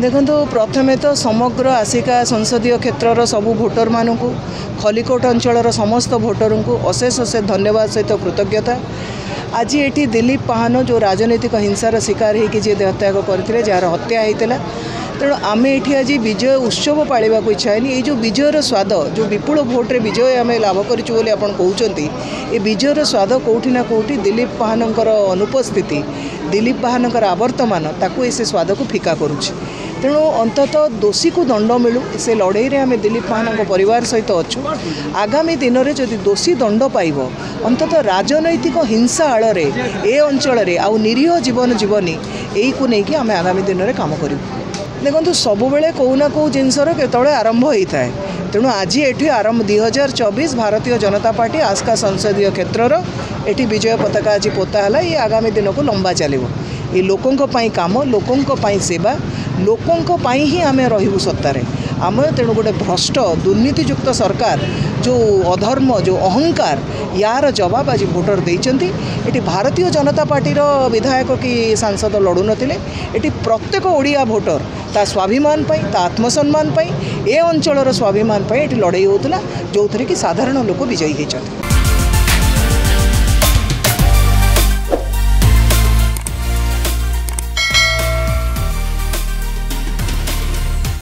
देखो प्रथमे तो समग्र आसिका संसदीय क्षेत्र सबू भोटर मानू खलिकोट अंचल समस्त भोटर को अशेष अशेष धन्यवाद सहित कृतज्ञता। आज ये दिलीप पाहन जो राजनैतिक हिंसार शिकार होगी जी देहत्याग करते जार हत्या होता तेणु आम ये आज विजय उत्सव पाड़ा इच्छा है ये जो विजयर स्वाद जो विपुल भोट्रे विजय आम लाभ कहते ये विजयर स्वाद कौटी ना कौटी दिलीप पाहनकर अनुपस्थिति दिलीप पाहनकर आवर्तमान ताकू से स्वाद को फिका करुच्ची। तेणु अंततः दोषी को दंड मिलू से लड़ाई आम दिलीप पाहन परिवार सहित अच्छु। आगामी दिन में जदि दोषी दंड पाइब अंततः राजनैतिक हिंसा आड़ ए अंचल आउ निरीह जीवन जीवनी यही को लेकिन आम आगामी दिन में काम करूँ। देखो सबुबले कौ ना कौ जिनसर केतले आरंभ होता है तेणु आज ये आरंभ 2024 भारतीय जनता पार्टी आस्का संसदीय क्षेत्र ये विजय पताका आज पोता है ये आगामी दिन को लंबा चलो ये लोकों पाई काम लोकों पाई सेवा लोकों पाई ही आम रहू सत्तार आम तेणु गोटे भ्रष्ट दुर्नीतियुक्त सरकार जो अधर्म जो अहंकार यार जवाब आज voter देइचंती। Eighty Bharatiya Janata party विधायक कि सांसद लड़ू नथिले एटी प्रत्येक ओडिया भोटर ता स्वाभिमान पाई ता आत्मसम्मान पाई ए अंचलर स्वाभिमान पाई एटी लड़ाई होतला जो थरे कि साधारण लोक विजयी होइचंती।